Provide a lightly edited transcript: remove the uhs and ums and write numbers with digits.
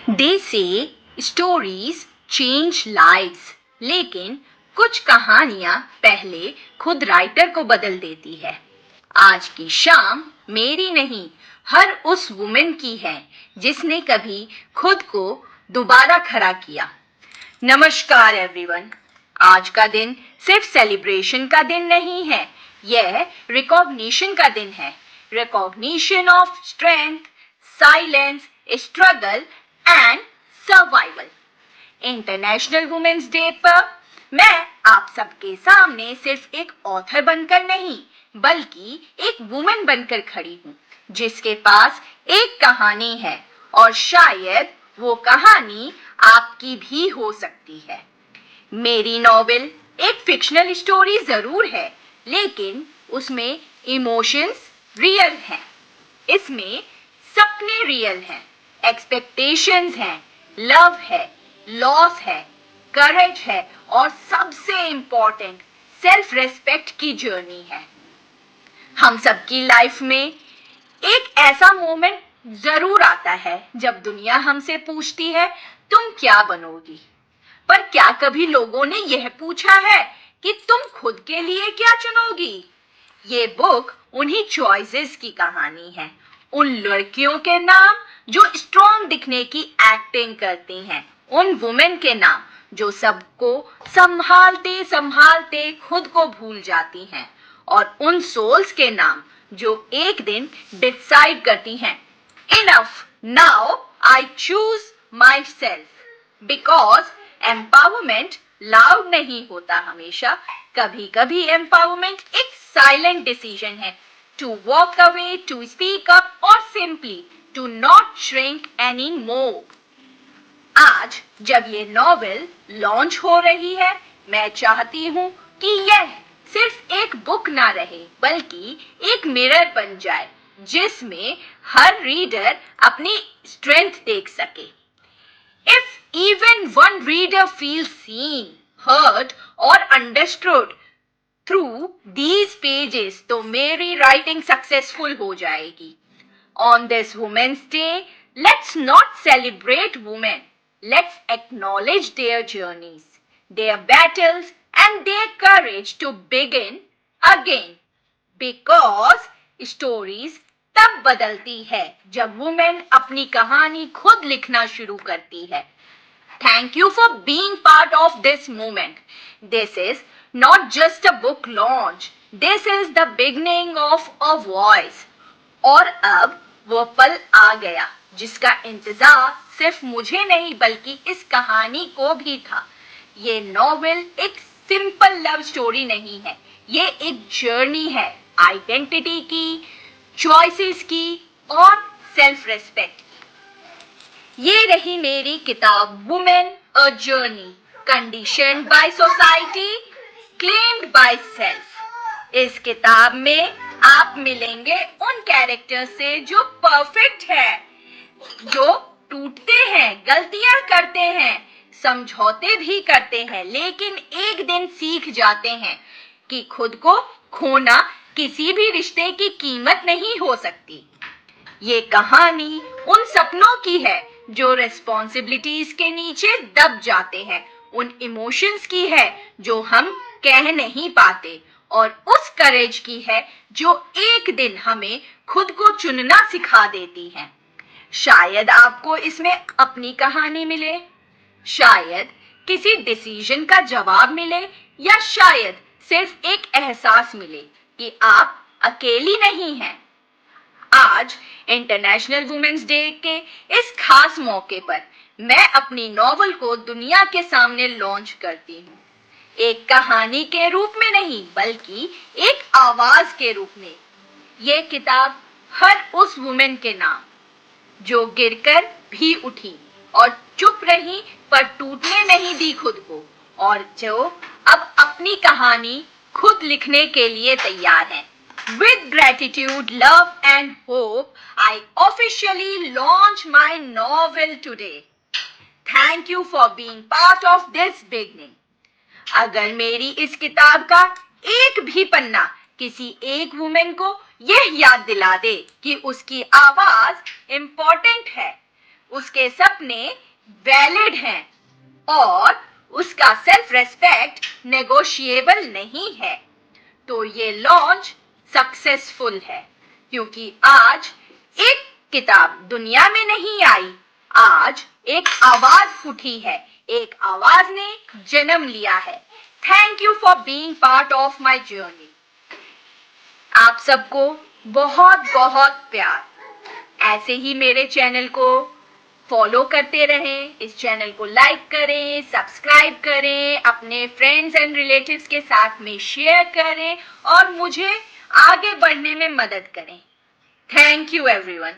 They say stories change lives, लेकिन कुछ कहानियां पहले खुद राइटर को बदल देती है। आज की शाम मेरी नहीं, हर उस वुमेन की है जिसने कभी खुद को दोबारा खड़ा किया। नमस्कार एवरीवन। आज का दिन सिर्फ सेलिब्रेशन का दिन नहीं है, यह रिकॉग्निशन का दिन है। Recognition of strength, silence, struggle and survival. International women's day पर मैं आप सबके सामने सिर्फ एक ऑथर बनकर नहीं, बल्कि एक वुमेन बनकर खड़ी हूँ जिसके पास एक कहानी है और शायद वो कहानी आपकी भी हो सकती है। मेरी नॉवेल एक फिक्शनल स्टोरी जरूर है, लेकिन उसमें इमोशंस रियल हैं। इसमें सपने रियल हैं, एक्सपेक्टेशंस हैं, लव है, लॉस है, करेज है और सबसे इम्पोर्टेंट सेल्फ रेस्पेक्ट की जर्नी है। हम सबकी लाइफ में एक ऐसा मोमेंट जरूर आता है जब दुनिया हमसे पूछती है तुम क्या बनोगी। पर क्या कभी लोगों ने यह पूछा है कि तुम खुद के लिए क्या चुनोगी? ये बुक उन्हीं चॉइसेस की कहानी है, उन लड़कियों के नाम जो स्ट्रॉन्ग दिखने की एक्टिंग करती हैं, उन वुमेन के नाम जो सबको संभालते संभालते खुद को भूल जाती हैं, और उन सोल्स के नाम जो एक दिन डिसाइड करती हैं, enough, now I choose myself. Because empowerment loud नहीं होता हमेशा, कभी कभी एम्पावरमेंट एक साइलेंट डिसीजन है, to walk away, to speak up और simply to not shrink anymore. आज जब ये नॉवेल लॉन्च हो रही है, मैं चाहती हूँ कि यह सिर्फ एक बुक ना रहे, बल्कि एक मिरर बन जाए जिसमें हर रीडर अपनी स्ट्रेंथ देख सके। If even one reader feels seen, heard or understood through these pages, तो मेरी writing successful हो जाएगी। On this Women's Day, let's not celebrate women. Let's acknowledge their journeys, their battles and their courage to begin again. Because stories तब बदलती है जब women अपनी कहानी खुद लिखना शुरू करती है। Thank you for being part of this moment. This is not just a book launch. This is the beginning of a voice. और अब वो पल आ गया जिसका इंतजार सिर्फ मुझे नहीं बल्कि इस कहानी को भी था। ये नॉवेल एक सिंपल लव स्टोरी नहीं है, ये एक जर्नी है आइडेंटिटी की, चॉइसेस की और सेल्फ रेस्पेक्ट की। ये रही मेरी किताब women a journey, conditioned by society, claimed by self. इस किताब में आप मिलेंगे उन कैरेक्टर से जो परफेक्ट है, जो टूटते हैं, गलतियां करते हैं, समझौते भी करते हैं, लेकिन एक दिन सीख जाते हैं कि खुद को खोना किसी भी रिश्ते की कीमत नहीं हो सकती। ये कहानी उन सपनों की है जो रिस्पॉन्सिबिलिटीज के नीचे दब जाते हैं, उन इमोशंस की है जो हम कह नहीं पाते, और उस करेज की है जो एक दिन हमें खुद को चुनना सिखा देती है। शायद आपको इसमें अपनी कहानी मिले, शायद किसी डिसीजन का जवाब मिले, या शायद सिर्फ एक एहसास मिले कि आप अकेली नहीं हैं। आज इंटरनेशनल वुमेन्स डे के इस खास मौके पर मैं अपनी नॉवल को दुनिया के सामने लॉन्च करती हूँ, एक कहानी के रूप में नहीं बल्कि एक आवाज के रूप में। ये किताब हर उस वुमेन के नाम जो गिरकर भी उठी और चुप रही पर टूटने नहीं दी खुद को, और जो अब अपनी कहानी खुद लिखने के लिए तैयार है। With gratitude, love and hope, I officially launch my novel today. Thank you for being part of this beginning. अगर मेरी इस किताब का एक भी पन्ना किसी एक वुमेन को यह याद दिला दे कि उसकी आवाज इम्पोर्टेंट है, उसके सपने वैलिड हैं और उसका सेल्फ रेस्पेक्ट नेगोशिएबल नहीं है, तो ये लॉन्च सक्सेसफुल है, क्योंकि आज एक किताब दुनिया में नहीं आई, आज एक आवाज उठी है, एक आवाज ने जन्म लिया है। Thank you for being part of my journey. आप सबको बहुत बहुत प्यार। ऐसे ही मेरे चैनल को फॉलो करते रहें, इस चैनल को लाइक करें, सब्सक्राइब करें, अपने फ्रेंड्स एंड रिलेटिव्स के साथ में शेयर करें और मुझे आगे बढ़ने में मदद करें। Thank you everyone.